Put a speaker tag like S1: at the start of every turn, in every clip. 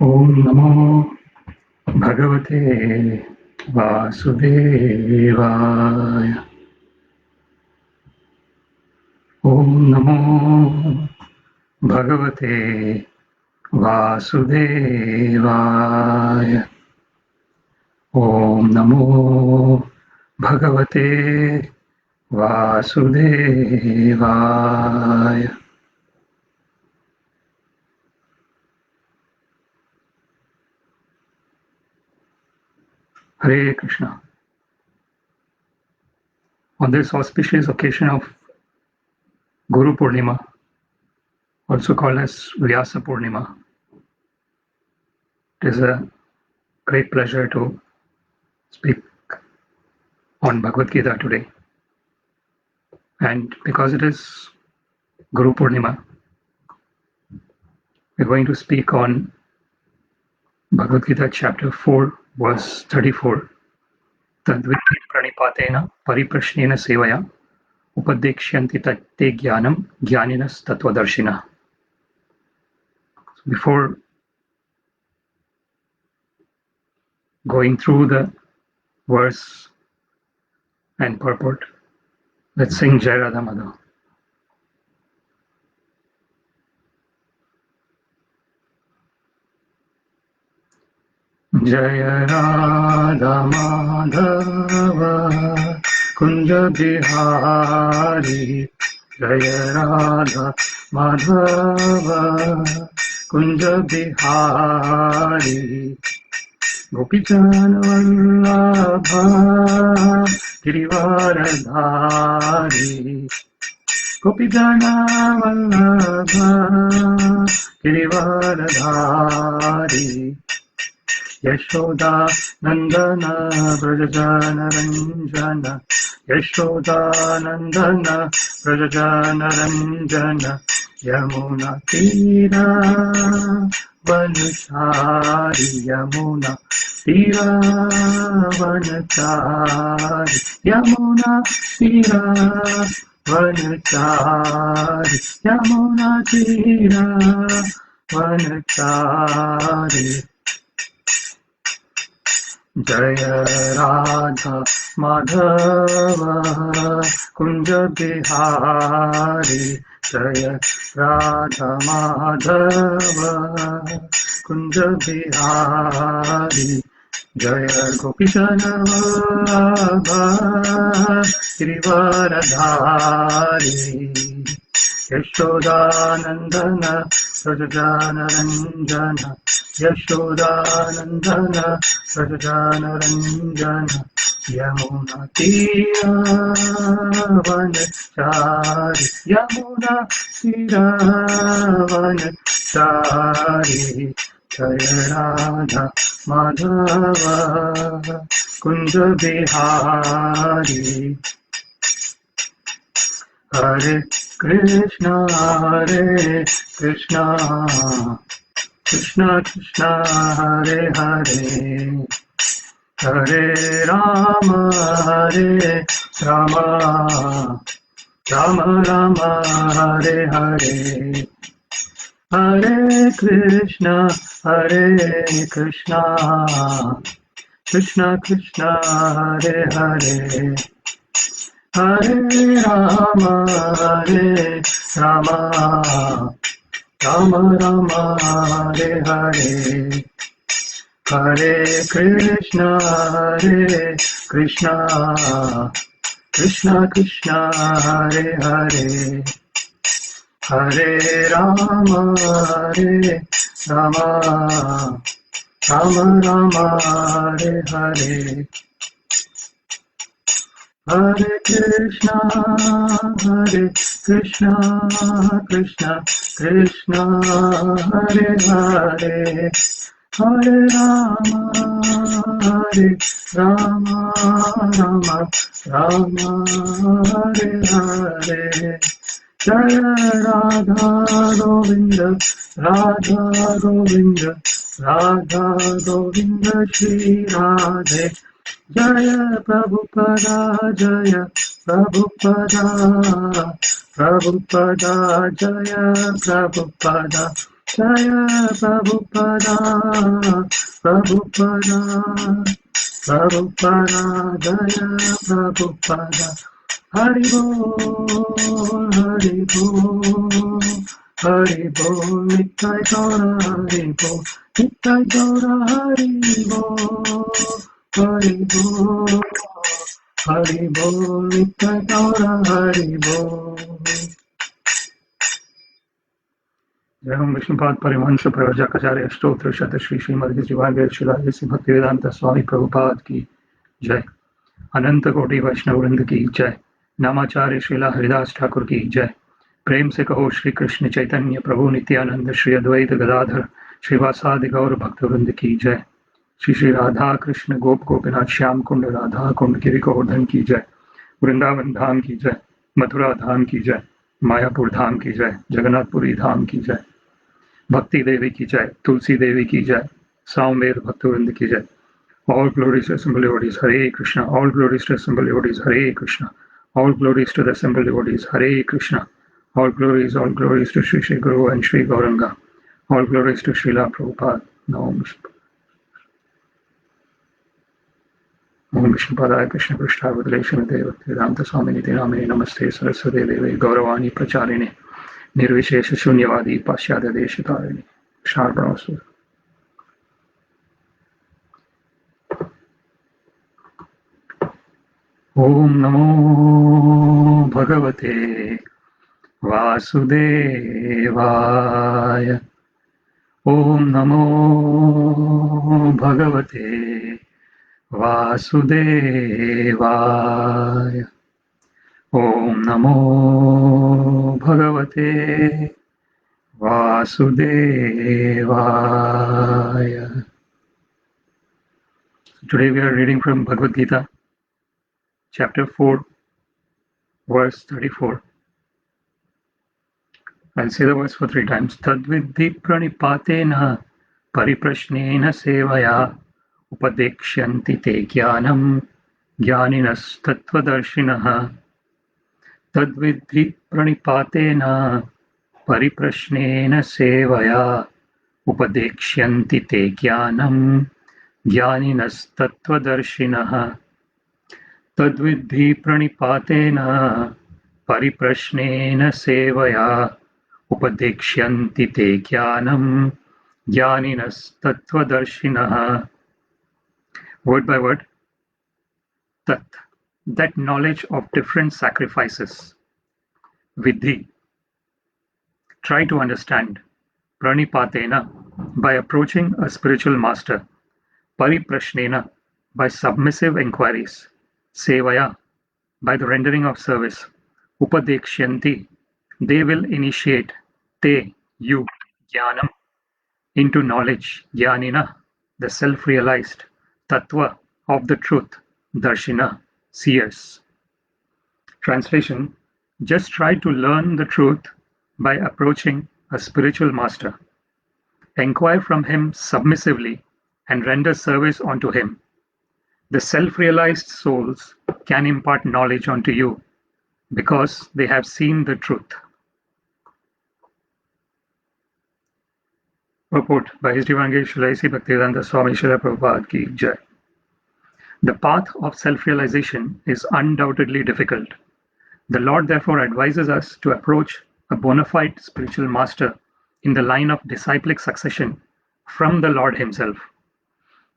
S1: ओम नमो भगवते वासुदेवाय। ओम नमो भगवते वासुदेवाय। ओम नमो भगवते वासुदेवाय। Hare Krishna. On this auspicious occasion of Guru Purnima, also called as Vyasa Purnima, it is a great pleasure to speak on Bhagavad-Gita today. And because it is Guru Purnima, we're going to speak on Bhagavad-Gita chapter 4, verse 34. Tadviti pranipatena pariprashnena sevaya upadekshanti tatte jnanam jnaninas tattvadarshina. Before going through the verse and purport, let's sing Jai Radha Madhav. Jai Radha Madhava Kunja Bihari. Jai Radha Madhava Kunja Bihari. Gopijana Vallabha Girivaradhari. Gopijana Vallabha Girivaradhari. Yashoda Nandana Brajajana Ranjana. Yashoda Nandana Brajajana Ranjana. Yamuna Tira Vanachari. Yamuna Tira Vanachari. Yamuna Tira Vanachari. Yamuna Tira Vanachari. Jaya Radha Madhava Kunja Bihari. Jaya Radha Madhava Kunja Bihari. Jaya Gopishana Vallabha Girivaradhari. Yashoda Nandana Brajajana Ranjana. Yashoda Nandana Brajajana Ranjana. Yamuna Tira Vanachari. Yamuna Tira Vanachari. Jaya Radha Madhava Kunja Bihari. Hare Krishna Krishna Krishna Krishna Hare Hare. Hare Rama Rama Rama Rama Hare Hare. Hare Krishna Krishna Krishna Hare Hare. Hare Rama Rama Rama Rama Hare Hare. Hare Krishna Krishna Krishna Hare Hare. Hare Rama Rama Rama Rama Hare Hare. Hare Krishna Krishna Krishna Hare Hare. Hare Rama Rama Rama Hare Hare. Jaya Radha Govinda Radha Govinda Radha Govinda Shri Radhe. Jaya Prabhupada Jaya Prabhupada Prabhupada Jaya Prabhupada Jaya Prabhupada, Prabhupada, Prabhupada, Jaya Prabhupada. Hari Bol, Hari Bol, Hari Bol, Nittai Gaura Hari Bol, Nittai Gaura Hari Bol, Hari Bol, Hari Bol, Nittai Gaura Hari Bol. एवं विष्णुपाद परिवंश प्रवचकाचार्य अष्टोत्तर शत श्री श्रीमद् जीवानंद शिलाजी श्री भक्तिवेदांत स्वामी प्रभुपाद की जय। अनंत कोटि वैष्णव वृंद की जय। नामाचार्य श्रीला हरिदास ठाकुर की जय। प्रेम से कहो श्री कृष्ण चैतन्य प्रभु नित्यानंद श्री अद्वैत गदाधर श्रीवासादि गौर भक्त वृंद की जय। श्री श्री राधा कृष्ण गोप गोपीनाथ श्याम कुंड राधा कुंड गिरि गोवर्धन की जय। वृंदावन धाम की जय। मथुरा धाम की जय। मायापुर धाम की जय। जगन्नाथपुरी धाम की जय। भक्ति देवी की जय। तुलसी देवी की जय। सामवेद भक्तवृंद की जय। All glories to assembled devotees, Hare Krishna. All glories to assembled devotees, Hare Krishna. All glories to the assembled devotees, Hare Krishna. All glories to Sri Sri Guru and Sri Gauranga. All glories to Srila Prabhupada. Om Vishnupadaya Krishna Prishta Vedaleshana Deva Vedanta Swamini Namine Namaste Saraswati Devi Gauravani Pracharine Nirvishesha Shunyavadi Pasyada Deshatarine Sharpanasu. Om Namo Bhagavate Vasudevaya. Om Namo Bhagavate Vasudevaya. Om Namo Bhagavate Vasudevaya. Today we are reading from Bhagavad-Gita, chapter 4, verse 34. I'll say the verse for 3 times. Tadvidhi pranipatena pariprashnena sevaya upadekshanti te jnanam jnaninas tattvadarshinah. Tadvidhi pranipatena pariprashnena sevaya upadekshanti te jnanam jnaninas tattvadarshinah. Tadvidhi pranipatena pariprashnena sevaya upadekshyanti te jnanam jnaninas tattvadarshinah. Word by word. Tat, that knowledge of different sacrifices. Vidhi, try to understand. Pranipatena, by approaching a spiritual master. Pariprashnena, by submissive inquiries. Sevaya, by the rendering of service. Upadekshanti, they will initiate. Te, you, jnanam, into knowledge. Jnanina, the self-realized. Tattva, of the truth. Darshina, seers. Translation: just try to learn the truth by approaching a spiritual master. Enquire from him submissively and render service unto him. The self-realized souls can impart knowledge unto you because they have seen the truth. Purport by His Divine Grace Srila A.C. Bhaktivedanta Swami Srila Prabhupada Ki Jai. The path of self-realization is undoubtedly difficult. The Lord therefore advises us to approach a bona fide spiritual master in the line of disciplic succession from the Lord himself.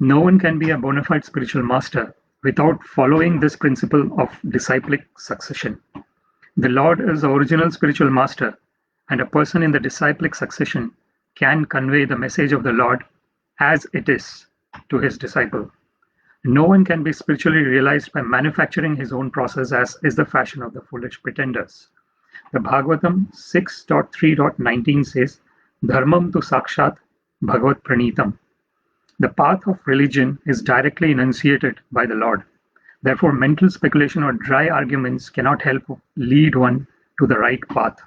S1: No one can be a bona fide spiritual master without following this principle of disciplic succession. The Lord is the original spiritual master, and a person in the disciplic succession can convey the message of the Lord as it is to his disciple. No one can be spiritually realized by manufacturing his own process, as is the fashion of the foolish pretenders. The Bhagavatam 6.3.19 says, Dharmam tu sakshat bhagavat pranitam. The path of religion is directly enunciated by the Lord. Therefore, mental speculation or dry arguments cannot help lead one to the right path.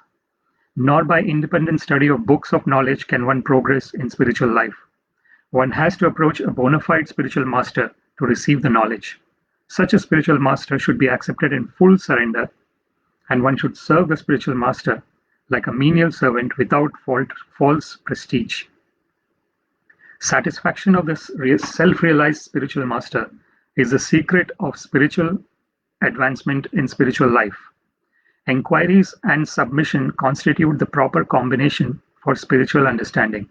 S1: Nor by independent study of books of knowledge can one progress in spiritual life. One has to approach a bona fide spiritual master to receive the knowledge. Such a spiritual master should be accepted in full surrender, and one should serve the spiritual master like a menial servant without false prestige. Satisfaction of this self-realized spiritual master is the secret of spiritual advancement in spiritual life. Enquiries and submission constitute the proper combination for spiritual understanding.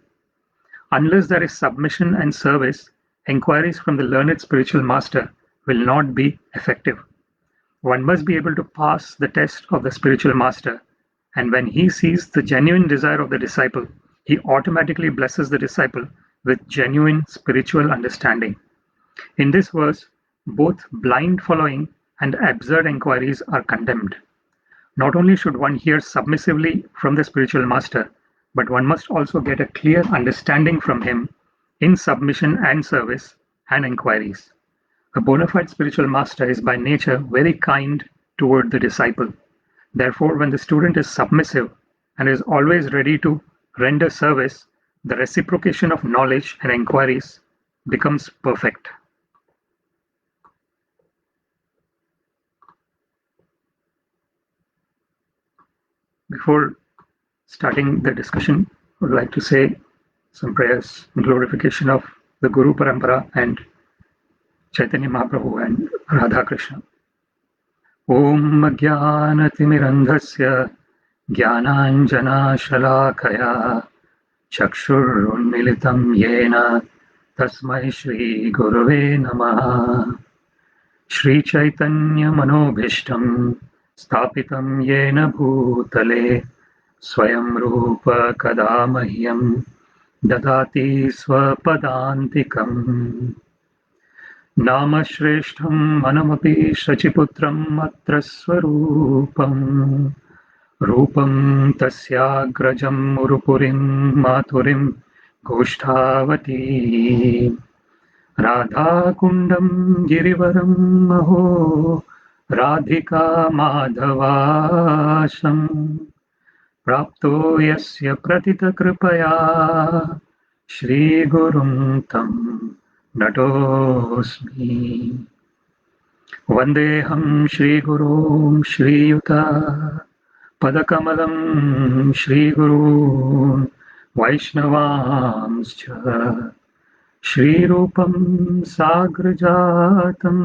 S1: Unless there is submission and service, enquiries from the learned spiritual master will not be effective. One must be able to pass the test of the spiritual master, and when he sees the genuine desire of the disciple, he automatically blesses the disciple with genuine spiritual understanding. In this verse, both blind following and absurd enquiries are condemned. Not only should one hear submissively from the spiritual master, but one must also get a clear understanding from him in submission and service and enquiries. A bona fide spiritual master is by nature very kind toward the disciple. Therefore, when the student is submissive and is always ready to render service, the reciprocation of knowledge and enquiries becomes perfect. Before starting the discussion, I would like to say some prayers in glorification of the Guru Parampara and Chaitanya Mahaprabhu and Radha Krishna. Om Jnanatimirandhasya Jnananjana Shalakaya Chakshurunmilitam Yena Tasmai Shri Gurave Namaha. Shri Chaitanya Manobhishtam Stapitam Yena Bhutale Swayam Rupa Kada Mahyam Dadati Swapadantikam. Namashreshtham Manamapi Shachiputram Atra Swarupam Rupam Tasyagrajam Urupurim Maturim Goshthavati Radha Kundam Girivaram Maho Radhika Madhavasham Prapto Yasya Pratita Kripaya Shri Gurum Tam Natosmi. Vandeham Shri Gurum Shri Yuta Padakamalam Shri Gurun Vaishnavamscha Shri Rupam Sagrajatam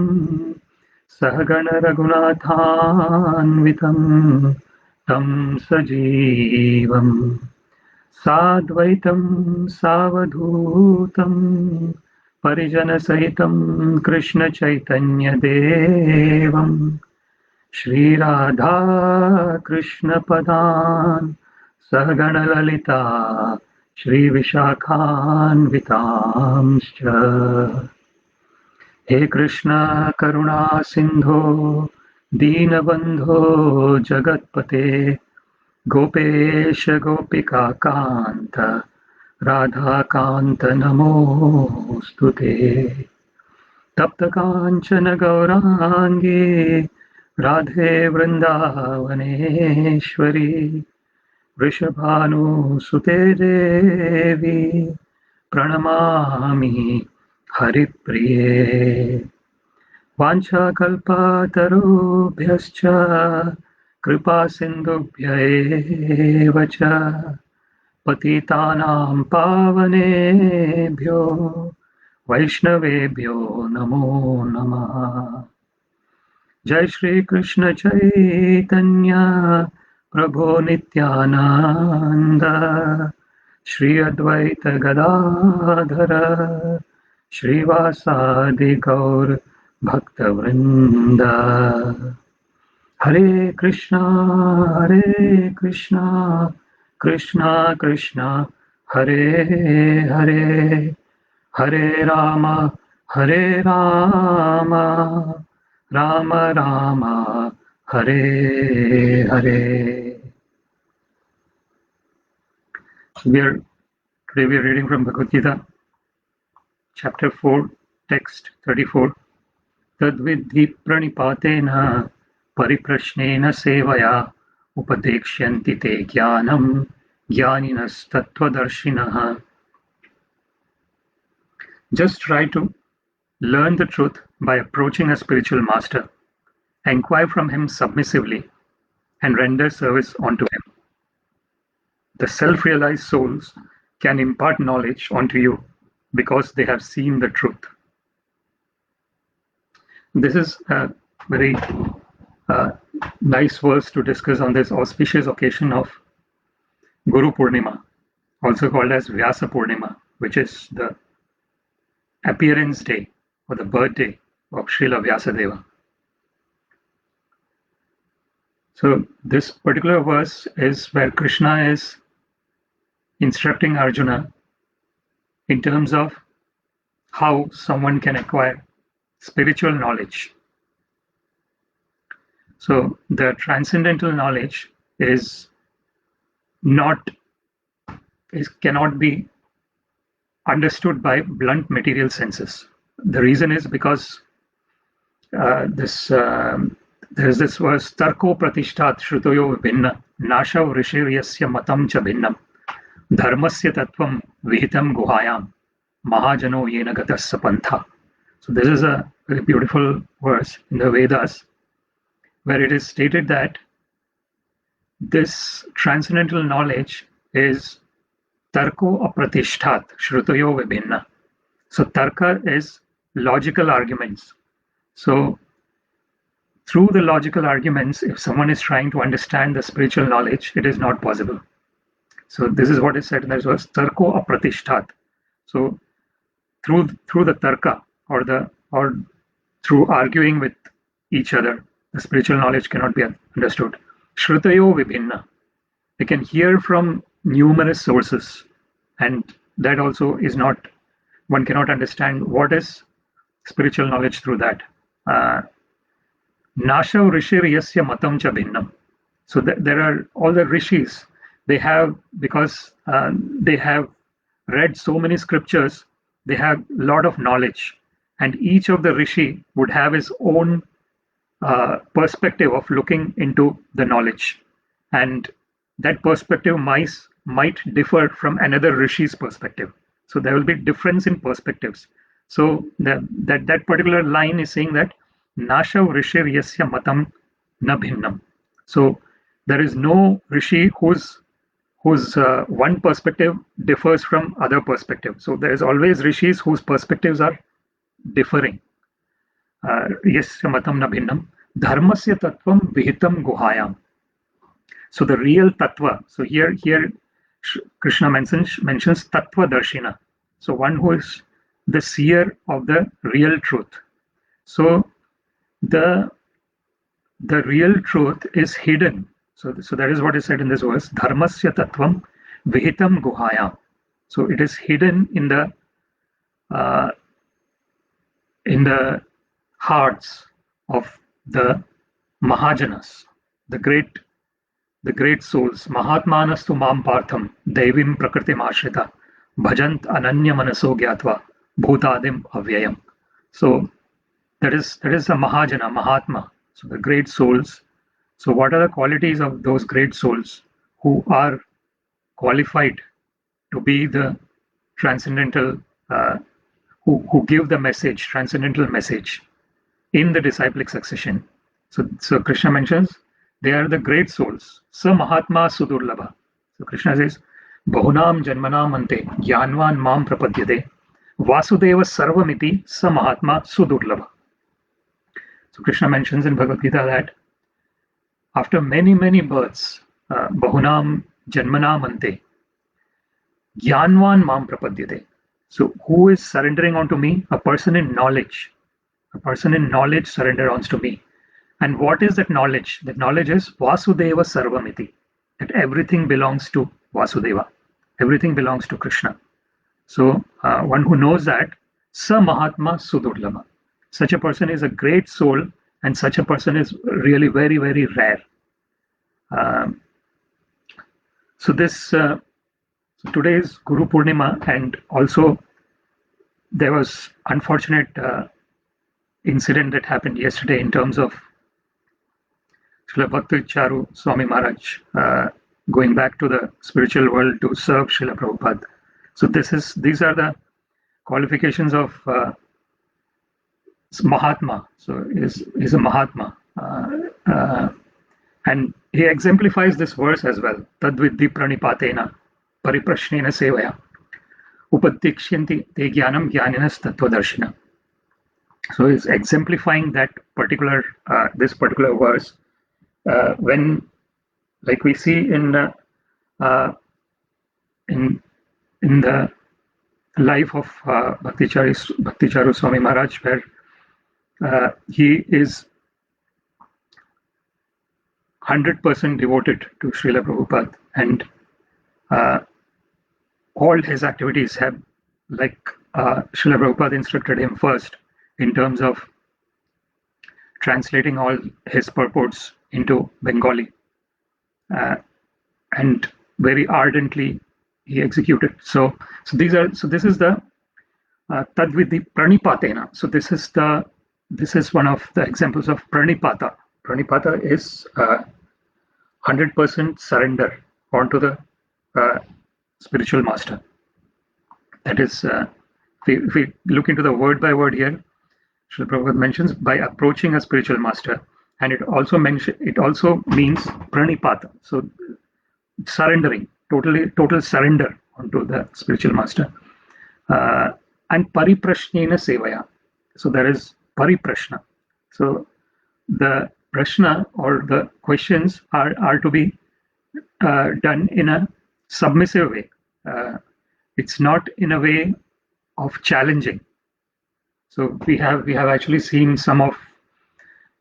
S1: Sahagana Raghunathanvitam Tam Sajivam Sadvaitam Savadhutam Parijana Sahitam Krishna Chaitanya Devam Shri Radha Krishna Padan Sahagana Lalita Shri Vishakhan Vitamscha. He Krishna Karuna Sindho Deenabandho Jagatpate Gopesha Gopika Kanta Radha Kanta Namostute. Tapta Kanchana Gaurangi Radhe Vrindavaneshwari Vrishabhanu Sute Devi Pranamami Haripriye. Vancha kalpatarubhyascha kripa sindubhya cha patitanam pavanebhyo vaishnavebhyo namo namah. Jai Shri Krishna Chaitanya Prabhu Nityananda Shri Advaita Gadadhara Shrivasadi Gaur Bhakta Vrinda. Hare Krishna, Krishna Krishna, Hare Hare, Hare Rama, Rama Rama, Hare Hare. Today we are reading from Bhagavad-Gita, chapter 4, text 34. Tadvidhi pranipatena pariprashnena sevaya upadekshyanti te jnanam jnaninas tattvadarshinaha. Just try to learn the truth by approaching a spiritual master, inquire from him submissively, and render service unto him. the self-realized souls can impart knowledge onto you because they have seen the truth. This is a very nice verse to discuss on this auspicious occasion of Guru Purnima, also called as Vyasa Purnima, which is the appearance day or the birthday of Srila Vyasadeva. So this particular verse is where Krishna is instructing Arjuna in terms of how someone can acquire spiritual knowledge. So the transcendental knowledge cannot be understood by blunt material senses. The reason is because there's this verse, Tarko Pratishtat Shrutoyo Vibhinna Nashav Rishiryasya Matam Cha Bhinnam Dharmasya Tattvam Vihitam Guhayam Mahajano Yena Gatas Sapantha. So this is a very beautiful verse in the Vedas where it is stated that this transcendental knowledge is Tarko Apratishtat Shrutoyo Vibhinna. So Tarka is logical arguments. So through the logical arguments, if someone is trying to understand the spiritual knowledge, it is not possible. So this is what is said in this verse, Tarko Apratishtat. So through the Tarka or through arguing with each other, the spiritual knowledge cannot be understood. Shrutayo Vibhinna. They can hear from numerous sources, and that also is not, one cannot understand what is spiritual knowledge through that. Nashav Rishir Yasya Matam Cha Bhinnam. So there are all the rishis, they have, because they have read so many scriptures, they have a lot of knowledge, and each of the rishi would have his own perspective of looking into the knowledge, and that perspective might differ from another rishi's perspective. So there will be difference in perspectives. So that particular line is saying that Nashav Rishir Yasya Matam Na Bhinnam. So there is no rishi whose one perspective differs from other perspective. So there is always rishis whose perspectives are differing. Yasya Matam Na Bhinnam. Dharmasya Tattvam Vihitam Guhayam. So the real tattva. So here Krishna mentions tattva darshina. So one who is the seer of the real truth. So the real truth is hidden. So that is what is said in this verse. Dharmasya tattvam vihitam guhayam. So it is hidden in the hearts of the Mahajanas, the great souls. Mahatmanastu mam partham devim prakritim ashrita bhajant ananya manaso gyatva bhutadim avyayam. So that is a Mahajana, Mahatma. So the great souls. So what are the qualities of those great souls who are qualified to be the transcendental, who give the message, transcendental message in the disciplic succession? So Krishna mentions they are the great souls. Sa Mahatma Sudurlabha. So Krishna says, Bahunam Janmanam Ante Jnanvan Mam Prapadyate Vasudeva Sarvamiti Sa Mahatma Sudurlabha. So Krishna mentions in Bhagavad-Gita that after many births, Bahunam Janmanam Ante Jnanvan Mam Prapadyate. So who is surrendering onto me? A person in knowledge. A person in knowledge surrender onto me. And what is that knowledge? That knowledge is Vasudeva Sarvamiti. That everything belongs to Vasudeva. Everything belongs to Krishna. So one who knows that, Sa Mahatma Sudurlabha. Such a person is a great soul, and such a person is really very, very rare. So today is Guru Purnima, and also there was unfortunate incident that happened yesterday in terms of Srila Bhakti Charu Swami Maharaj going back to the spiritual world to serve Srila Prabhupada. So these are the qualifications of Mahatma. So is a Mahatma, And he exemplifies this verse as well. Tadvidhi pranipatena pariprashnena sevaya upadikshanti te jnanam jnaninas tattvadarshina. So he's exemplifying that particular this particular verse when, like we see uh, in the life of Bhakticharu Swami Maharaj, where he is 100% devoted to Srila Prabhupada, and all his activities have, like Srila Prabhupada instructed him first in terms of translating all his purports into Bengali, and very ardently he executed. So this is the Tadvidhi Pranipatena. So this is one of the examples of Pranipata. Pranipata is 100% surrender onto the spiritual master. That is, if we look into the word by word here, Srila Prabhupada mentions by approaching a spiritual master, and it also means pranipata. So surrendering, total surrender onto the spiritual master. And pariprashnena sevaya. So there is pariprashna. So the prashna or the questions are to be done in a submissive way. It's not in a way of challenging. So we have actually seen in some of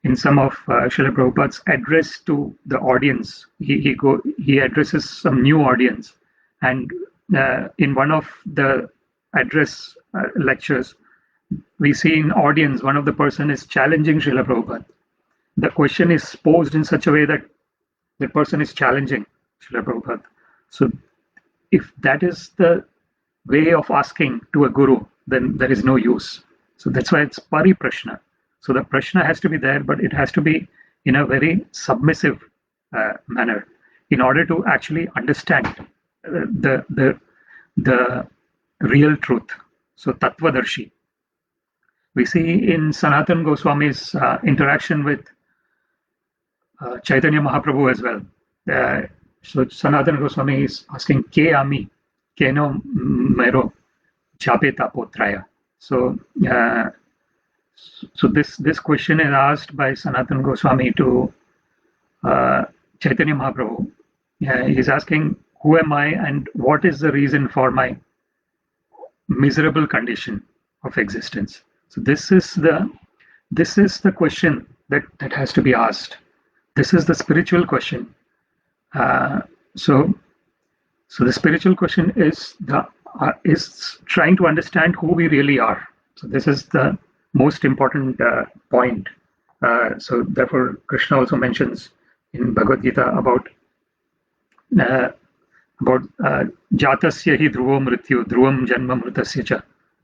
S1: Srila Prabhupada's address to the audience. He addresses some new audience, and in one of the address lectures, we see in audience one of the person is challenging Srila Prabhupada. The question is posed in such a way that the person is challenging Srila Prabhupada. So if that is the way of asking to a guru, then there is no use. So that's why it's pariprashna. So the prashna has to be there, but it has to be in a very submissive manner in order to actually understand the real truth. So tattvadarshi. We see in Sanatan Goswami's interaction with Chaitanya Mahaprabhu as well. So Sanatan Goswami is asking, Ke ami, keno mero chape tapotraya. So this question is asked by Sanatan Goswami to Chaitanya Mahaprabhu. He's asking, who am I and what is the reason for my miserable condition of existence? So this is the question that has to be asked. This is the spiritual question. So the spiritual question is trying to understand who we really are. So this is the most important point. So therefore, Krishna also mentions in Bhagavad-Gita about jatasya hi dhruvam mrityu dhruvam janma mritasya cha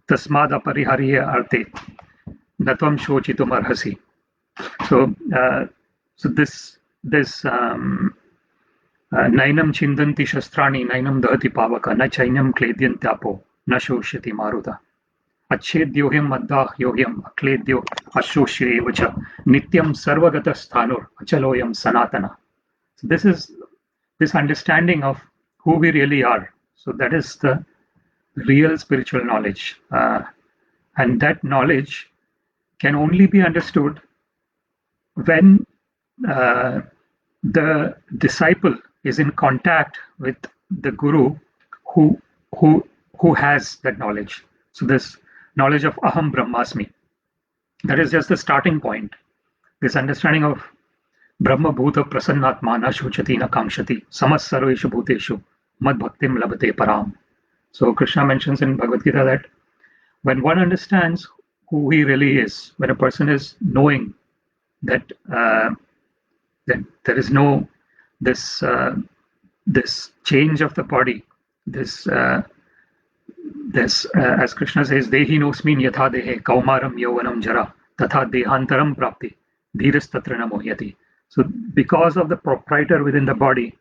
S1: tasmad aparihariya arte natvam shochitum arhasi. So this nainam chindanti shastrani nainam dahati pavaka na chainam kledyantapo na shoshyati maruta अच्छेद्योह्यम मद्दाह्योह्यम अक्लेद्यो अशोष्य एवच नित्यम सर्वगत स्थानोर अचलोयम sanatana. So this is this understanding of who we really are. So that is the real spiritual knowledge, and that knowledge can only be understood when the disciple is in contact with the guru who has that knowledge. So this knowledge of aham brahmasmi, that is just the starting point. This understanding of brahma bhuta prasannatma na shuchati na kamshati samas sarveshu bhuteshu mad bhaktim labate param. So Krishna mentions in Bhagavad Gita that when one understands who he really is, when a person is knowing that that there is no this change of the body, this as Krishna says, dehi nosmin yatha dehe kaumaram yauvanam jara tatha dehantaram prapti dhiras tatra na mohyati. So because of the proprietor within the body,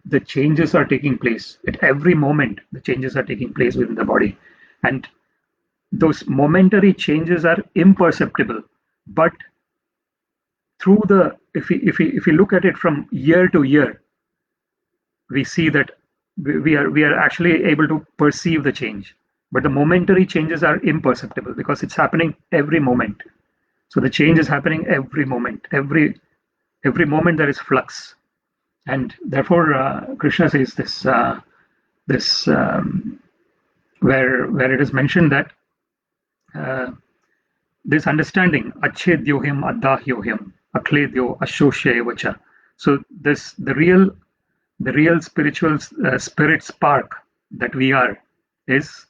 S1: the changes are taking place. At every moment, the changes are taking place within the body. And those momentary changes are imperceptible. But through the if we look at it from year to year, we see that we are actually able to perceive the change. But the momentary changes are imperceptible because it's happening every moment. So the change is happening every moment. Every moment there is flux, and therefore Krishna says this where it is mentioned that uh, this understanding achedyohim adahyohim akledyo ashoshevacha. So this the real spiritual spirit spark that we are is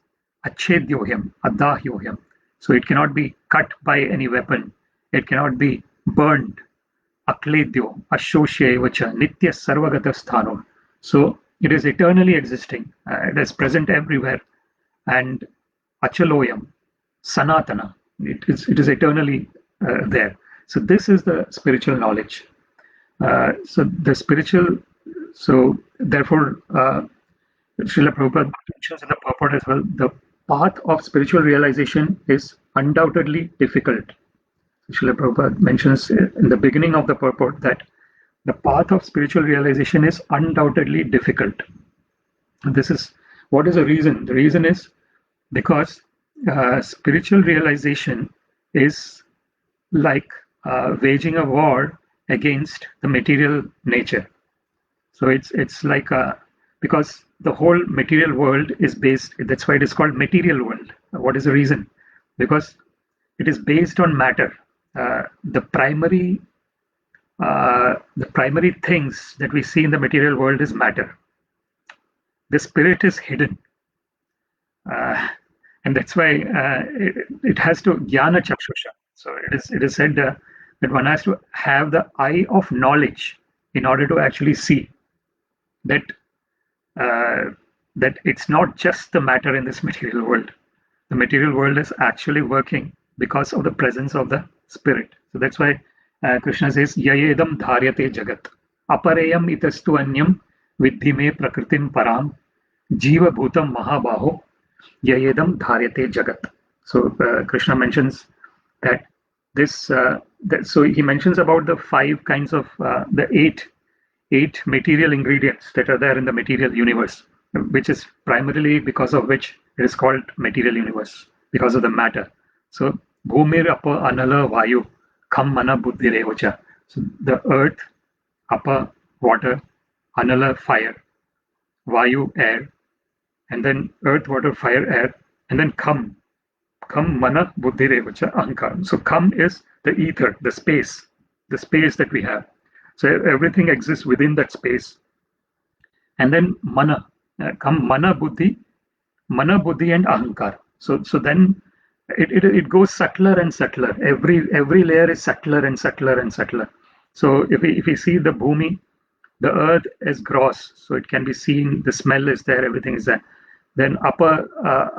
S1: achedyohim adahyohim. So it cannot be cut by any weapon. It cannot be burned. Akledyo ashoshevacha nitya sarvagata sthanam. So it is eternally existing. It is present everywhere. And achaloyam sanatana, it is eternally there. So this is the spiritual knowledge. So the spiritual, so therefore Srila Prabhupada mentions in the purport as well, the path of spiritual realization is undoubtedly difficult. Srila Prabhupada mentions in the beginning of the purport that the path of spiritual realization is undoubtedly difficult. And this is, what is the reason? The reason is because spiritual realization is like waging a war against the material nature. So it's like because the whole material world is based. That's why it is called material world. What is the reason? Because it is based on matter. The primary things that we see in the material world is matter. The spirit is hidden. And that's why it has to jnana chakshusha. So it is said that one has to have the eye of knowledge in order to actually see that that it's not just the matter in this material world. The material world is actually working because of the presence of the spirit. So that's why Krishna says, Yayedam dharyate jagat apareyam itastu anyam vidhi me prakritim param jiva bhutam mahabaho Yayedam dharyate jagat. So Krishna mentions that this. So he mentions about the five kinds of the eight material ingredients that are there in the material universe, which is primarily because of which it is called material universe, because of the matter. So bhumir apa anala vayu kham mana buddhi revacha. So the earth, apa water, anala fire, vayu air, and then earth, water, fire, air, and then kham mana buddhi revacha ahankar. So kham is the ether, the space that we have. So everything exists within that space. And then mana, kham mana buddhi and ahankar. So then it goes subtler and subtler. Every layer is subtler and subtler and subtler. So if we see the bhumi, the earth is gross, so it can be seen. The smell is there. Everything is there. Then upper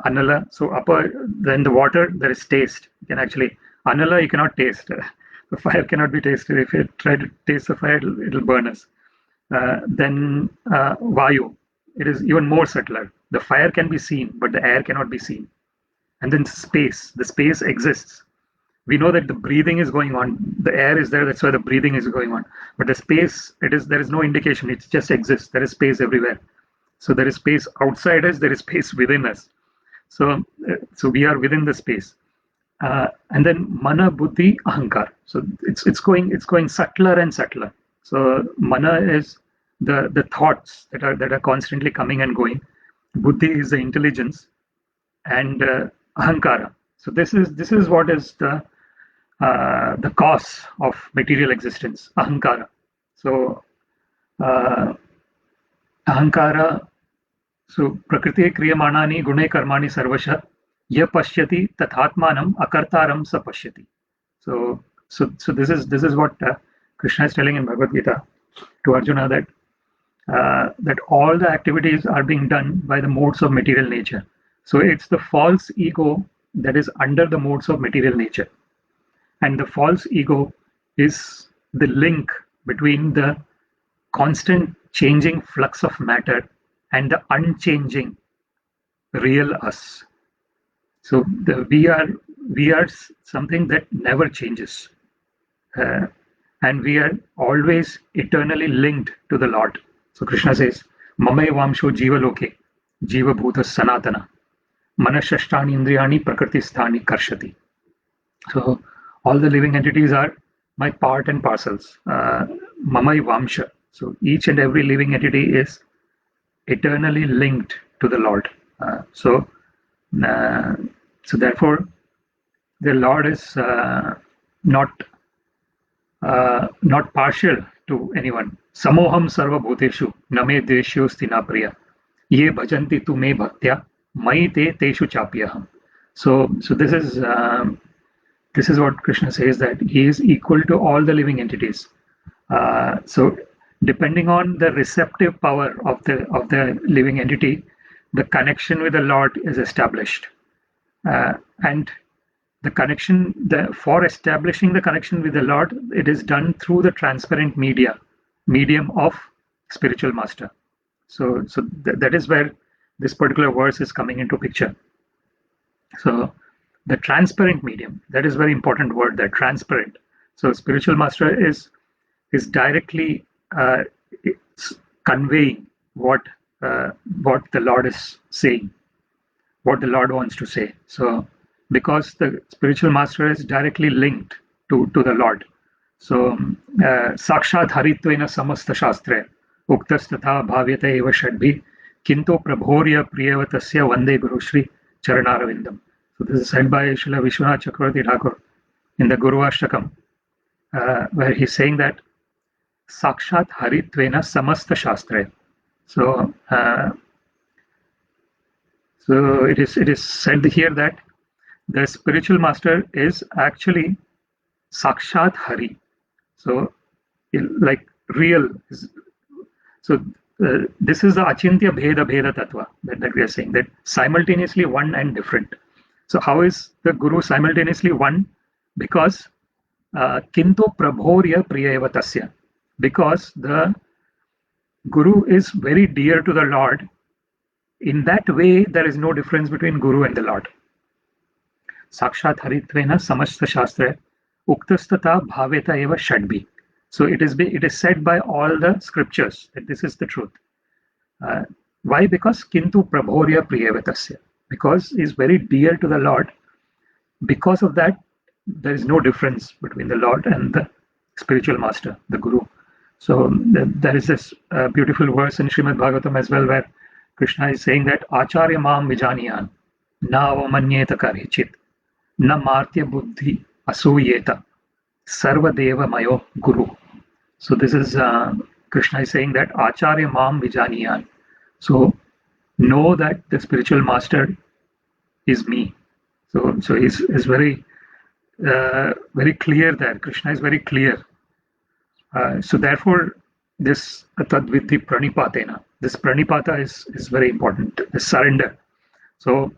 S1: anala, so upper, then the water, there is taste. You can actually, anala you cannot taste. The fire cannot be tasted. If you try to taste the fire, it'll burn us. Then vayu, it is even more subtler. The fire can be seen, but the air cannot be seen. And then space, the space exists. We know that the breathing is going on. The air is there, that's why the breathing is going on. But the space, there is no indication. It just exists. There is space everywhere. So there is space outside us, there is space within us. So we are within the space. And then mana buddhi ahankar. So it's going subtler and subtler. So mana is the thoughts that are constantly coming and going. Buddhi is the intelligence, and ahankara. So this is what is the cause of material existence, ahankara. So ahankara. So prakriti kriyamanani gune karmani sarvasha ya pashyati tathatmanam akartaram sa pashyati. So this is what Krishna is telling in Bhagavad-Gita to Arjuna, that all the activities are being done by the modes of material nature. So it's the false ego that is under the modes of material nature, and the false ego is the link between the constant changing flux of matter and the unchanging real us. So we are something that never changes, and we are always eternally linked to the Lord. So Krishna says, Mamai Vamsho Jiva Loke, Jiva Bhuta Sanatana, Manashashtani Indriyani Prakritisthani Karshati. So all the living entities are my part and parcels. Mamai Vamsha. So each and every living entity is eternally linked to the Lord. So therefore, the Lord is not partial to anyone. Samoham sarva bhuteshu name dveshyosti na priya ye bhajanti tu me bhaktya mai te teshu chapyaham. So this is what Krishna says, that he is equal to all the living entities. So depending on the receptive power of the living entity, the connection with the Lord is established, and the connection, for establishing the connection with the Lord, it is done through the transparent medium of spiritual master. So that is where this particular verse is coming into picture. So the transparent medium, that is very important word, that transparent. So spiritual master is directly conveying what the Lord is saying, what the Lord wants to say. So because the spiritual master is directly linked to the Lord. So sakshat haritvena samasta shastre uktas tatha bhavyata eva shadbhi kinto prabhorya priyavatasya vande guru shri charanaravindam. So this is said by Srila Vishwanath Chakravarti Thakur in the Guru Ashtakam, where he's saying that sakshat haritvena samasta shastre. So it is said here that the spiritual master is actually Sakshat Hari. So, like real. So, this is the Achintya Bheda Bheda Tattva that we are saying, that simultaneously one and different. So, how is the Guru simultaneously one? Because Kinto Prabhorya Priyeva Tasya. Because the Guru is very dear to the Lord. In that way, there is no difference between Guru and the Lord. Sakshat haritvena samasta shastra uktastata bhaveta eva shadbhi. So it is said by all the scriptures that this is the truth. Why? Because kintu prabhorya priyavetasya. Because he is very dear to the Lord. Because of that, there is no difference between the Lord and the spiritual master, the Guru. So there is this beautiful verse in Srimad Bhagavatam as well, where Krishna is saying that Acharya Mam Vijaniyan Na Avamanyeta Karichit Na Martya Buddhi Asuyeta Sarva Deva Mayo Guru. So this is Krishna is saying that Acharya Mam Vijaniyan. So know that the spiritual master is me. So he's very very clear there. Krishna is very clear. So therefore, this Tadvidhi Pranipatena, this Pranipata is very important, the surrender. So,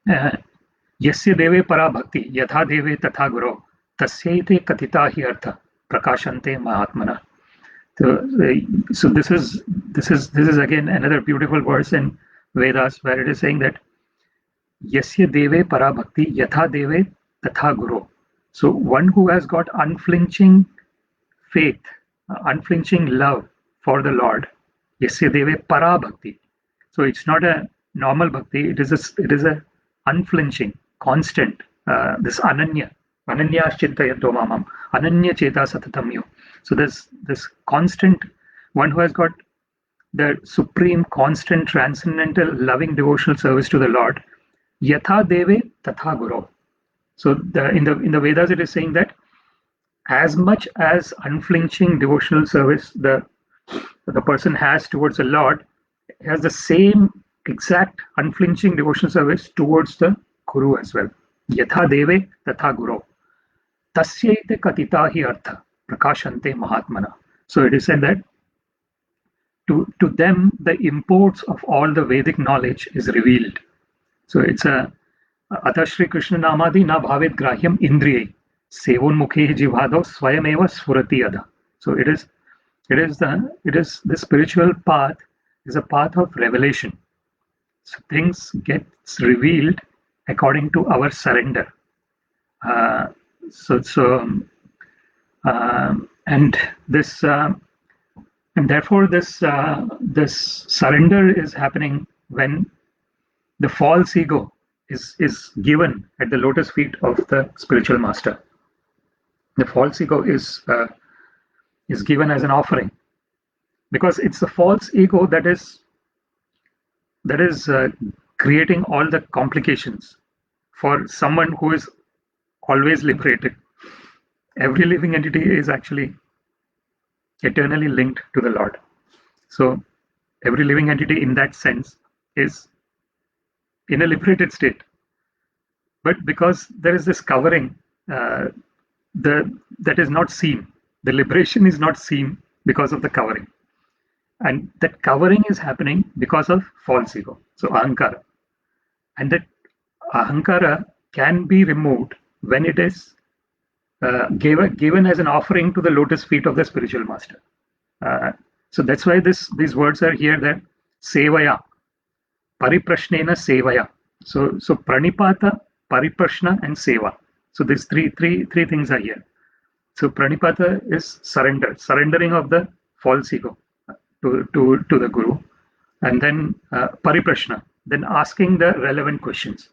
S1: Yasya Deve Para Bhakti, Yatha Deve Tatha Guru, Tasyaite Katita Hi Artha, Prakashante Mahatmana. So this is again another beautiful verse in Vedas where it is saying that Yasya Deve Para Bhakti, Yatha Deve Tatha Guru. So one who has got unflinching faith, unflinching love for the Lord, Yasya Deve Para Bhakti. So it's not a normal bhakti; it is a unflinching, constant. This ananya chintayanto mamam, ananya cheta satatamyo. So this constant one who has got the supreme, constant, transcendental, loving devotional service to the Lord. Yatha Deve Tatha Guru. So in the Vedas it is saying that as much as unflinching devotional service the person has towards the Lord, has the same exact unflinching devotional service towards the Guru as well. Yatha Deve Tatha Guru. Tasyaite Katita Hi Artha Prakashante Mahatmana. So it is said that to them the imports of all the Vedic knowledge is revealed. So it's a Atashri Krishna Namadi na bhavet grahyam indriye sevon mukhe jivado swayameva sfurati ada. So it is the spiritual path is a path of revelation. So things get revealed according to our surrender. And this and therefore this surrender is happening when the false ego is given at the lotus feet of the spiritual master. The false ego is given as an offering, because it's the false ego that is creating all the complications for someone who is always liberated. Every living entity is actually eternally linked to the Lord. So every living entity in that sense is in a liberated state. But because there is this covering that is not seen, the liberation is not seen because of the covering. And that covering is happening because of false ego, so ahankara. And that ahankara can be removed when it is given as an offering to the lotus feet of the spiritual master. So that's why these words are here, that sevaya, pariprashnena sevaya. So pranipata, pariprashna, and seva. So these three things are here. So pranipata is surrendering of the false ego to the guru, and then pariprashna, then asking the relevant questions.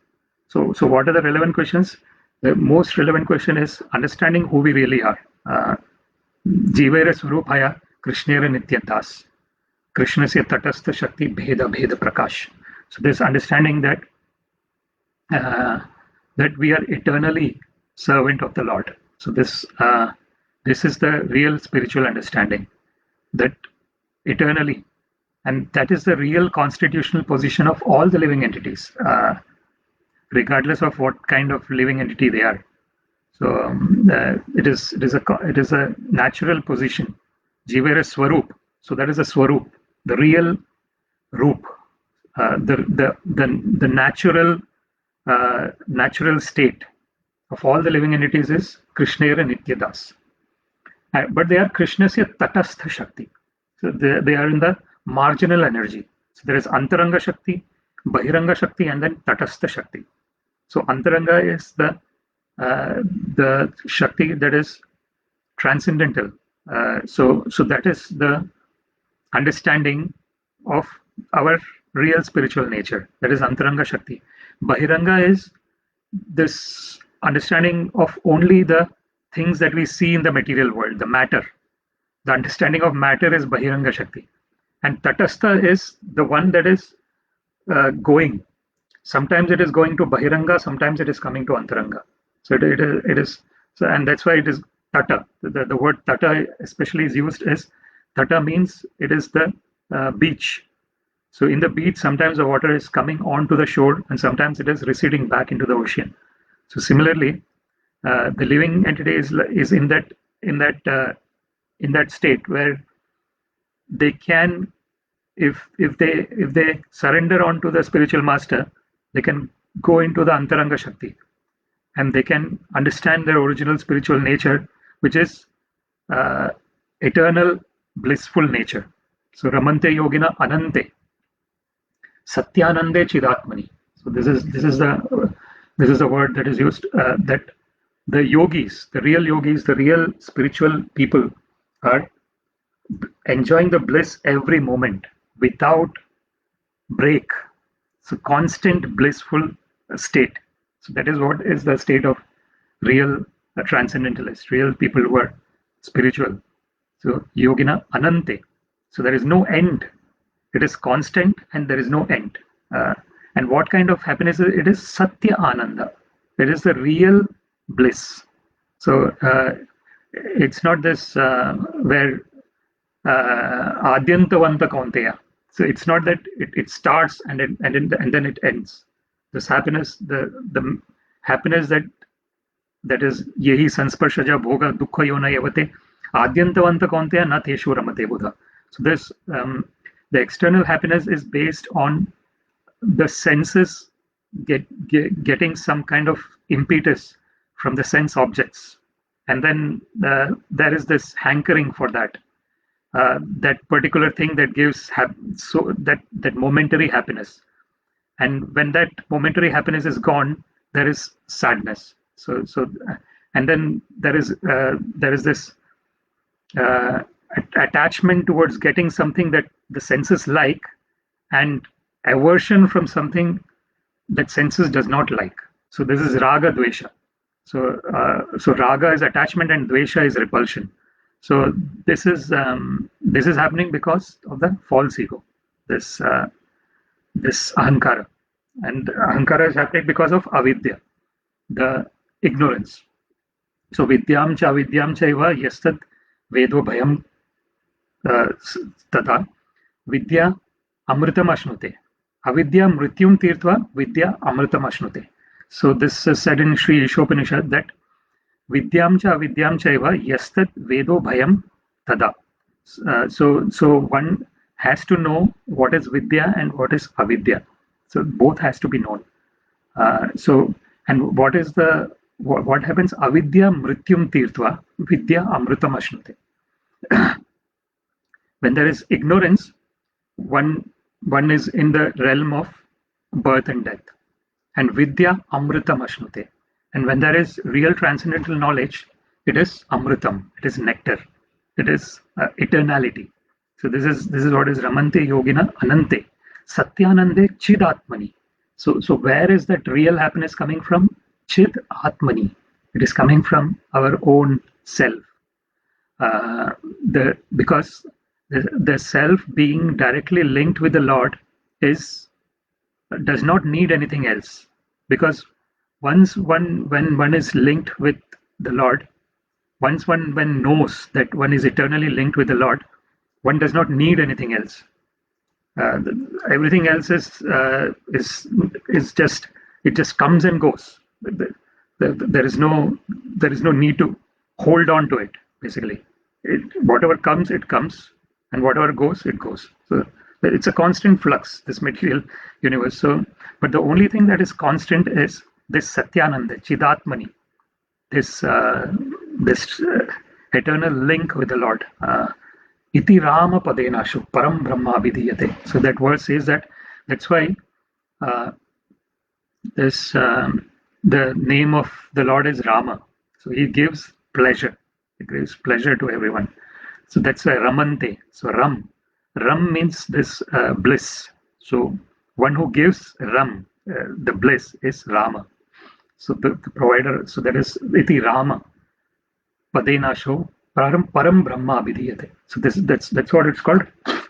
S1: So what are the relevant questions? The most relevant question is understanding who we really are. Jivera swarupaya krishnera nityatas, krishnasya tatastha shakti bheda prakash. So this understanding that that we are eternally servant of the Lord. So this is the real spiritual understanding, that eternally, and that is the real constitutional position of all the living entities, regardless of what kind of living entity they are. So it is a natural position. Jivera swarup. So that is a swarup, the real roop, the natural state of all the living entities is Krishnera Nityadas. But they are Krishnasya Tatastha Shakti. So they are in the marginal energy. So there is Antaranga Shakti, Bahiranga Shakti, and then Tatastha Shakti. So Antaranga is the Shakti that is transcendental. So that is the understanding of our real spiritual nature. That is Antaranga Shakti. Bahiranga is this understanding of only the things that we see in the material world, the matter. The understanding of matter is Bahiranga Shakti. And Tatastha is the one that is going. Sometimes it is going to Bahiranga, sometimes it is coming to Antaranga. So it is so, and that's why it is Tata. The word Tata especially is used as Tata means it is the beach. So in the beach, sometimes the water is coming onto the shore, and sometimes it is receding back into the ocean. So similarly, the living entity is in that state where they can, if they surrender onto the spiritual master, they can go into the Antaranga Shakti, and they can understand their original spiritual nature, which is eternal blissful nature. So Ramante Yogina Anante Satyanande Chidatmani. So this is the word that is used, that the yogis, the real spiritual people are enjoying the bliss every moment without break. So constant blissful state. So that is what is the state of real transcendentalists, real people who are spiritual. So yogina anante. So there is no end. It is constant and there is no end. And what kind of happiness is it? It is satya ananda. It is the real bliss. So it's not this where adyantavanta kaunteya. So it's not that it starts and then it ends. This happiness, the happiness that is yehi sansparshaja bhoga dukkha yona yavate adyantavanta kaunteya na teshu ramate buddha. So this the external happiness is based on the senses getting some kind of impetus from the sense objects, and then there is this hankering for that particular thing that gives that momentary happiness. And when that momentary happiness is gone, there is sadness. So and then there is this attachment towards getting something that the senses like, and aversion from something that senses does not like. So this is raga dvesha. So raga is attachment and dvesha is repulsion. So this is happening because of the false ego, this ahankara, and ahankara is happening because of avidya, the ignorance. So vidyam cha avidyam chaiva yastad vedo bhayam tata vidya amritam ashnute. Avidya mrityum tirtva vidya amritam ashnute. So this is said in Sri Ishopanishad that vidyam cha avidyam chaiva yastad vedo bhayam tada. So one has to know what is vidya and what is avidya. So both has to be known. And what happens? Avidya mrityum tirtva vidya amritam ashnute. When there is ignorance, one is in the realm of birth and death, and vidya amritam ashnute. And when there is real transcendental knowledge, it is amritam, it is nectar, it is eternality. So this is what is ramante yogina anante satyanande chidatmani. So where is that real happiness coming from? Chid atmani. It is coming from our own self. Because the self being directly linked with the Lord does not need anything else. Because when one is linked with the Lord, once one knows that one is eternally linked with the Lord, one does not need anything else. Everything else is just comes and goes. There is no need to hold on to it. Basically, whatever comes, it comes, and whatever goes, it goes. So it's a constant flux, this material universe. So, but the only thing that is constant is this Satyananda, Chidatmani, this eternal link with the Lord. Iti Rama Padenashu Param Brahma Vidiyate. So that verse says that's why the name of the Lord is Rama. So he gives pleasure. He gives pleasure to everyone. So that's why Ramante. So Ram means this bliss. So one who gives Ram, the bliss, is Rama. So the provider. So that is Iti Rama Padenashu Param Brahma Vidiyate. So that's what it's called,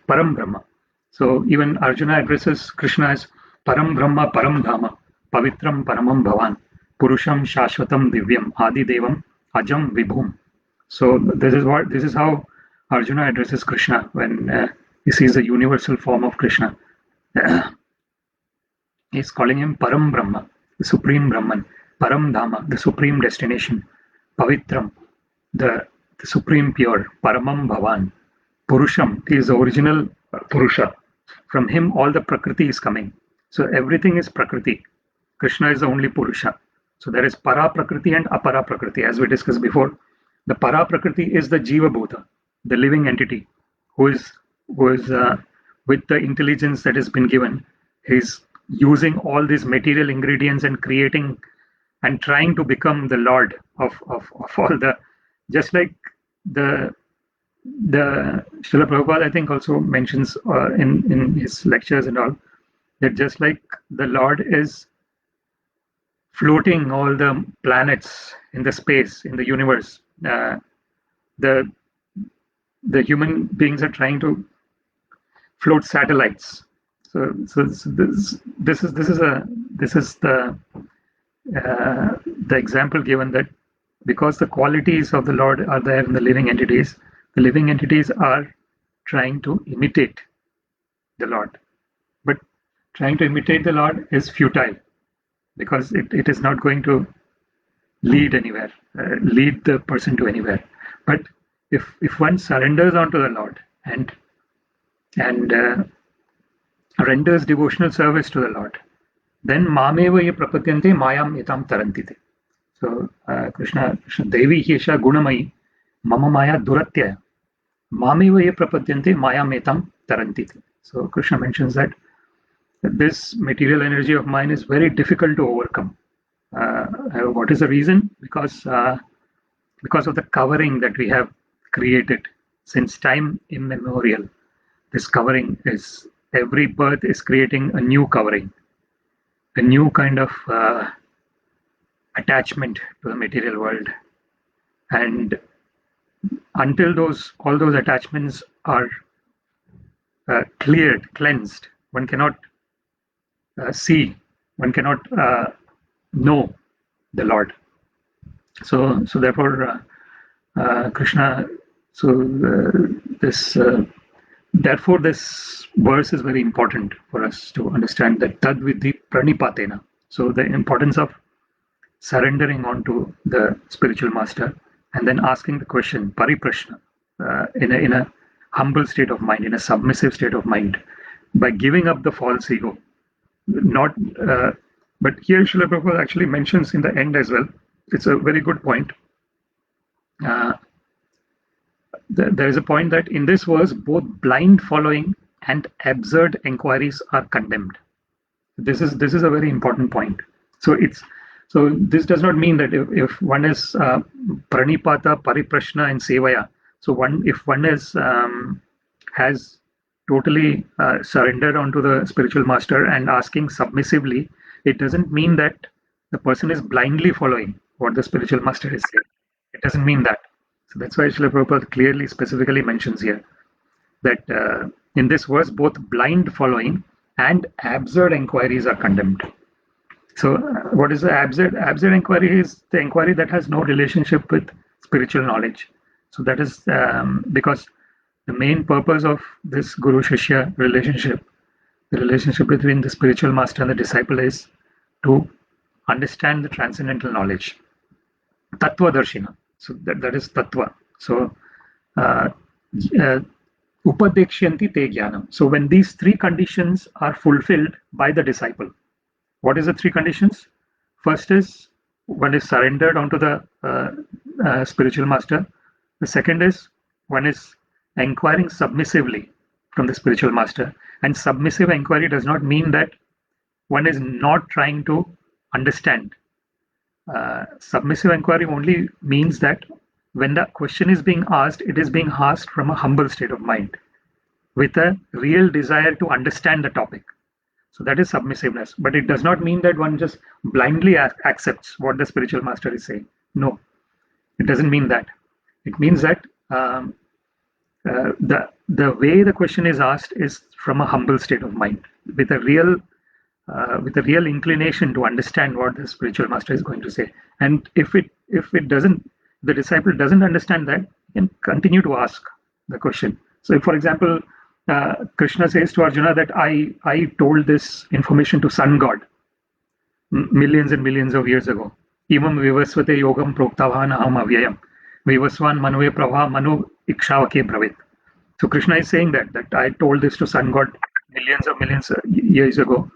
S1: Param Brahma. So even Arjuna addresses Krishna as Param Brahma Param Dhama Pavitram Paramam Bhavan Purusham Shashvatam Divyam Adi Devam Ajam Vibhum. So this is how Arjuna addresses Krishna when he sees the universal form of Krishna. He's calling him Param Brahma, the supreme Brahman, Param Dhama, the supreme destination, Pavitram, the supreme pure, Paramam Bhavan, Purusham, he is the original Purusha. From him all the Prakriti is coming. So everything is Prakriti. Krishna is the only Purusha. So there is Para Prakriti and Apara Prakriti, as we discussed before. The Para Prakriti is the Jiva Bhuta, the living entity, who is with the intelligence that has been given. He's using all these material ingredients and creating and trying to become the Lord of all the, just like the Srila Prabhupada, I think, also mentions in his lectures and all, that just like the Lord is floating all the planets in the space, in the universe, the human beings are trying to float satellites. So this is the example given, that because the qualities of the Lord are there in the living entities are trying to imitate the Lord. But trying to imitate the Lord is futile, because it is not going to lead anywhere, lead the person to anywhere. But if one surrenders onto the Lord and renders devotional service to the Lord, then mameva ye prapatyante mayam etam tarantite. So Krishna Devi Hiesha Gunamai Mama Maya Duratyaya Mameva ye prapadyante mayam etam tarantite. So Krishna mentions that this material energy of mine is very difficult to overcome. What is the reason? Because of the covering that we have created since time immemorial. This covering is, every birth is creating a new covering, a new kind of attachment to the material world. And until all those attachments are cleared, cleansed, one cannot see, one cannot know the Lord. So therefore, Krishna. Therefore, this verse is very important for us to understand, that tad vidhi pranipatena. So the importance of surrendering onto the spiritual master and then asking the question, pariprashna, in a humble state of mind, in a submissive state of mind, by giving up the false ego. Not, but here Srila Prabhupada actually mentions in the end as well. It's a very good point. There is a point that in this verse, both blind following and absurd inquiries are condemned. This is a very important point. So this does not mean that if one is pranipata, pariprashna, and sevaya. So if one is has totally surrendered onto the spiritual master and asking submissively, it doesn't mean that the person is blindly following what the spiritual master is saying. It doesn't mean that. So that's why Srila Prabhupada clearly, specifically mentions here that in this verse, both blind following and absurd inquiries are condemned. So what is the absurd? Absurd inquiry is the inquiry that has no relationship with spiritual knowledge. So that is because the main purpose of this Guru-Shishya relationship, the relationship between the spiritual master and the disciple, is to understand the transcendental knowledge. Tattva darshina. So that is tattva. So upadekshanti te jnanam. So when these three conditions are fulfilled by the disciple, what is the three conditions? First is one is surrendered onto the spiritual master. The second is one is inquiring submissively from the spiritual master. And submissive inquiry does not mean that one is not trying to understand. Submissive inquiry only means that when the question is being asked, it is being asked from a humble state of mind, with a real desire to understand the topic. So that is submissiveness. But it does not mean that one just blindly accepts what the spiritual master is saying. No, it doesn't mean that. It means that the way the question is asked is from a humble state of mind, with a real inclination to understand what the spiritual master is going to say. And if the disciple doesn't understand that, he can continue to ask the question. So if, for example, Krishna says to Arjuna that I told this information to sun god millions and millions of years ago. Imam vivasvate yogam proktavahan aham avyayam vivasvan manove prabha manu ikshavake bravit. So Krishna is saying that I told this to sun god millions of years ago.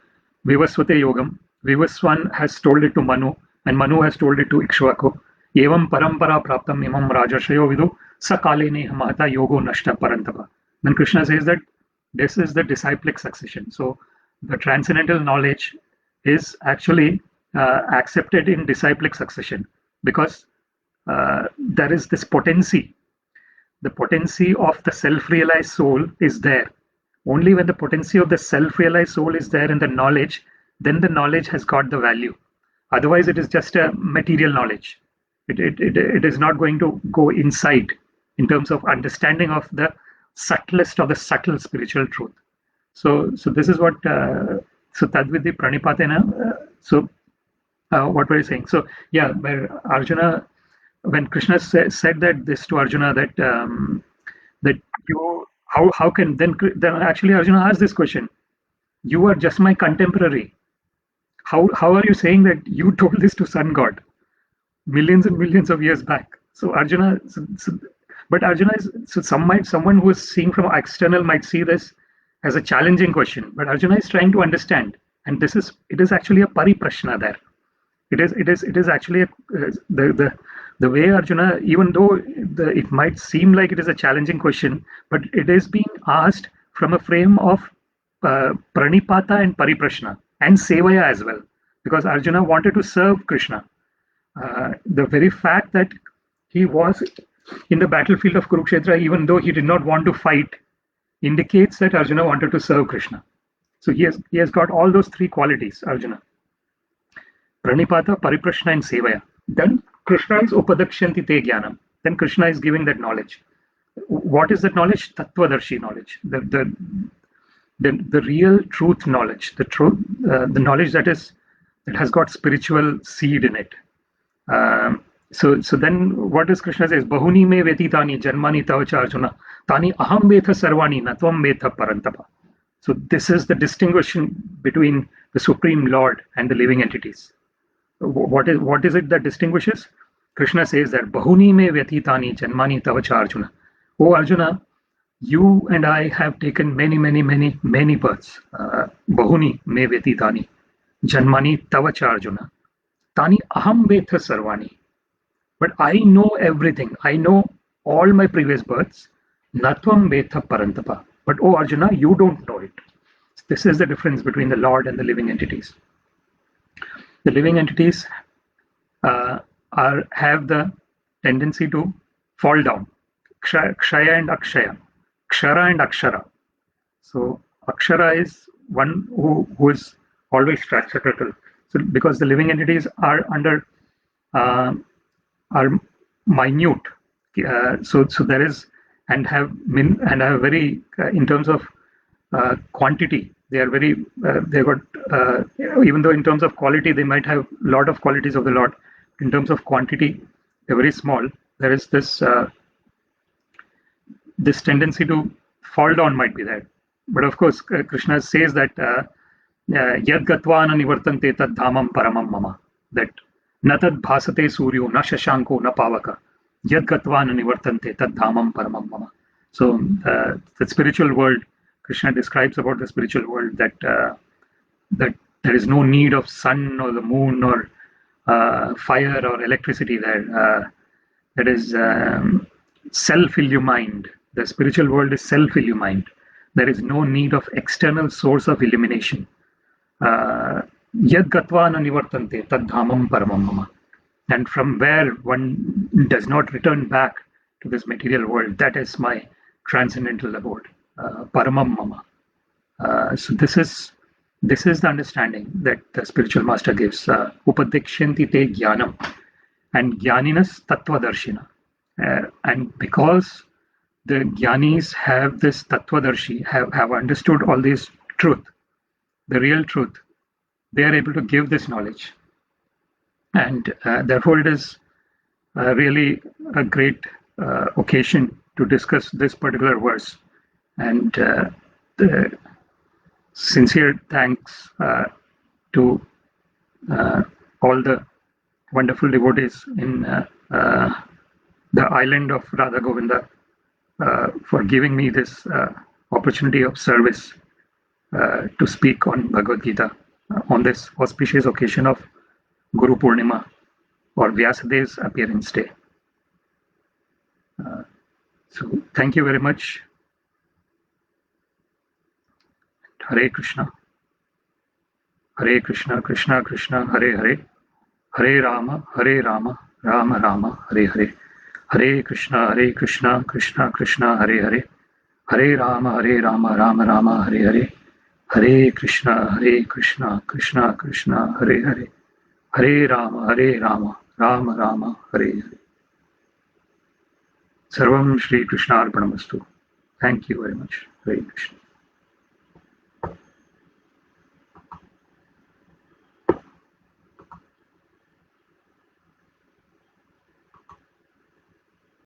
S1: Vivasvate yogam. Vivasvan has told it to Manu, and Manu has told it to Ikshvaku. Evam parampara praptam imam rajashayo vidu sakalene hamata yogo nashta parantapa. Then Krishna says that this is the disciplic succession. So the transcendental knowledge is actually accepted in disciplic succession, because there is this potency. The potency of the self-realized soul is there. Only when the potency of the self-realized soul is there in the knowledge, then the knowledge has got the value. Otherwise, it is just a material knowledge. It is not going to go inside in terms of understanding of the subtlest of the subtle spiritual truth. So this is what so tadvidhi pranipatena. What were you saying? So yeah, where Arjuna, when Krishna said that this to Arjuna, that you. How can then actually Arjuna asked this question, you are just my contemporary. How are you saying that you told this to sun god millions and millions of years back? So Arjuna, but Arjuna is, so someone who is seeing from external might see this as a challenging question, but Arjuna is trying to understand, and it is actually a pariprashna there. It is actually the way Arjuna, even though it might seem like it is a challenging question, but it is being asked from a frame of pranipata and pariprashna and sevaya as well, because Arjuna wanted to serve Krishna. The very fact that he was in the battlefield of Kurukshetra, even though he did not want to fight, indicates that Arjuna wanted to serve Krishna. So he has got all those three qualities, Arjuna. Pranipata, Pariprashna, and Sevaya. Then Krishna is Upadakshanti Te Jnanam. Then Krishna is giving that knowledge. What is that knowledge? Tattvadarshi knowledge. The real truth knowledge. The knowledge that has got spiritual seed in it. So then what does Krishna says? Bahuni me vetitani janmani tavacha Arjuna tani aham vetha sarvani natvam vetha parantapa. So this is the distinguishing between the Supreme Lord and the living entities. What is it that distinguishes? Krishna says that Bahuni me vyatitani janmani tavacha Arjuna. Oh Arjuna, you and I have taken many births. Bahuni me vyatitani janmani tavacha Arjuna. Tani aham vetha sarvani. But I know everything. I know all my previous births. Natvam vetha parantapa. But oh Arjuna, you don't know it. This is the difference between the Lord and the living entities. The living entities have the tendency to fall down. Kshaya and Akshaya. Kshara and Akshara. So Akshara is one who is always transcendental. So because the living entities are under are minute. So there is and have very in terms of quantity, they are very they got even though in terms of quality they might have a lot of qualities of the Lord, in terms of quantity they're very small. There is this this tendency to fall down might be there, but of course Krishna says that yad gatvana nivartante tad dhamam paramam mama, that na tad bhasate suryo na shashanko na pavaka yad gatvana nivartante tad dhamam paramam mama. So the spiritual world, Krishna describes about the spiritual world that that there is no need of sun or the moon or fire or electricity there. That is self-illumined. The spiritual world is self-illumined. There is no need of external source of illumination. Yad gatva na nivartante tad dhamam paramam mama. And from where one does not return back to this material world, that is my transcendental abode, paramam mama. So this is the understanding that the spiritual master gives. Upadikshanti te jnanam, and jnaninas tattvadarshina. And because the jnanis have this tattvadarshi, have understood all this truth, the real truth, they are able to give this knowledge. And therefore it is really a great occasion to discuss this particular verse. And the sincere thanks to all the wonderful devotees in the island of Radha Govinda for giving me this opportunity of service to speak on Bhagavad-Gita on this auspicious occasion of Guru Purnima or Vyasadev's appearance day. So thank you very much. Hare Krishna, Krishna Krishna, Hare Hare, Hare Rama, Rama Rama, Hare Hare, Hare Krishna, Krishna Krishna, Hare Hare, Hare Rama, Rama Rama, Hare Hare, Hare Krishna, Krishna Krishna, Hare Hare, Hare Rama, Rama Rama, Hare Hare. Sarvam Shri Krishna Arpanamastu. Thank you very much. Hare Krishna.